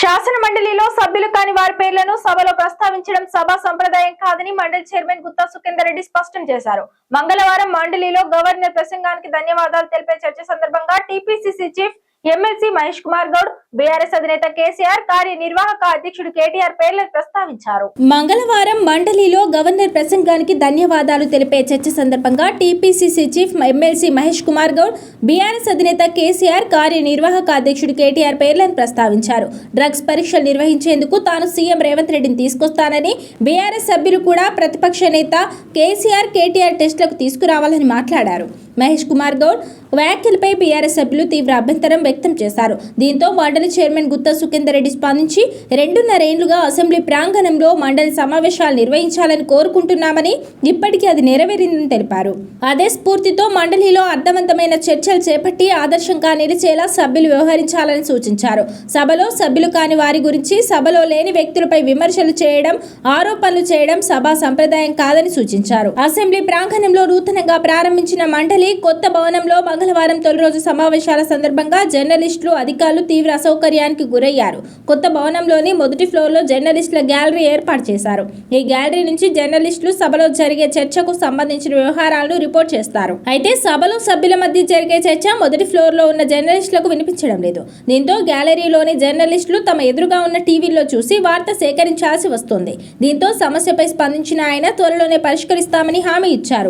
శాసన మండలిలో సభ్యులు కాని వారి పేర్లను సభలో ప్రస్తావించడం సభా సంప్రదాయం కాదని మండలి చైర్మన్ గుత్తా సుఖేందర్ రెడ్డి స్పష్టం చేశారు. మంగళవారం మండలిలో గవర్నర్ ప్రసంగానికి ధన్యవాదాలు తెలిపే చర్చ సందర్భంగా TPCC chief MLC Mahesh Kumar Goud, BRS అధినేత కేసీఆర్, కార్యనిర్వాహక అధ్యక్షుడు కేటీఆర్ పేర్లను ప్రస్తావించారు. మంగళవారం మండలిలో గవర్నర్ ప్రసంగానికి ధన్యవాదాలు తెలిపే చర్చ సందర్భంగా TPCC chief MLC Mahesh Kumar Goud, BRS అధినేత కేసీఆర్, కార్యనిర్వాహక అధ్యక్షుడు కేటీఆర్ పేర్లను ప్రస్తావించారు. డ్రగ్స్ పరీక్షలు నిర్వహించేందుకు తాను సీఎం రేవంత్ రెడ్డిని తీసుకొస్తానని, బీఆర్ఎస్ సభ్యులు కూడా ప్రతిపక్ష నేత కేసీఆర్, కేటీఆర్ టెస్టులకు తీసుకురావాలని మాట్లాడారు. మహేష్ కుమార్ గౌడ్ వ్యాఖ్యలపై బీఆర్ఎస్ సభ్యులు తీవ్ర అభ్యంతరం వ్యక్తం చేశారు. దీంతో మండలి చైర్మన్ గుత్తా సుఖేందర్ రెడ్డి స్పందించి 2.5 ఏళ్లుగా అసెంబ్లీ ప్రాంగణంలో మండలి సమావేశాలు నిర్వహించాలని కోరుకుంటున్నామని, ఇప్పటికీ అది నెరవేరిందని తెలిపారు. అదే స్ఫూర్తితో మండలిలో అర్థవంతమైన చర్చలు చేపట్టి ఆదర్శంగా నిలిచేలా సభ్యులు వ్యవహరించాలని సూచించారు. సభలో సభ్యులు కాని వారి గురించి, సభలో లేని వ్యక్తులపై విమర్శలు చేయడం, ఆరోపణలు చేయడం సభా సంప్రదాయం కాదని సూచించారు. అసెంబ్లీ ప్రాంగణంలో నూతనంగా ప్రారంభించిన మండలి కొత్త భవనంలో మంగళవారం తొలి రోజు సమావేశాల సందర్భంగా జర్నలిస్టులు, అధికారులు తీవ్ర అసౌకర్యానికి గురయ్యారు. కొత్త భవనంలోని మొదటి ఫ్లోర్లో జర్నలిస్టుల గ్యాలరీ ఏర్పాటు చేశారు. ఈ గ్యాలరీ నుంచి జర్నలిస్టులు సభలో జరిగే చర్చకు సంబంధించిన వ్యవహారాలను రిపోర్ట్ చేస్తారు. అయితే సభలో సభ్యుల మధ్య జరిగే చర్చ మొదటి ఫ్లోర్లో ఉన్న జర్నలిస్టులకు వినిపించడం లేదు. దీంతో గ్యాలరీలోని జర్నలిస్టులు తమ ఎదురుగా ఉన్న టీవీల్లో చూసి వార్త సేకరించాల్సి వస్తుంది. దీంతో సమస్యపై స్పందించిన ఆయన త్వరలోనే పరిష్కరిస్తామని హామీ ఇచ్చారు.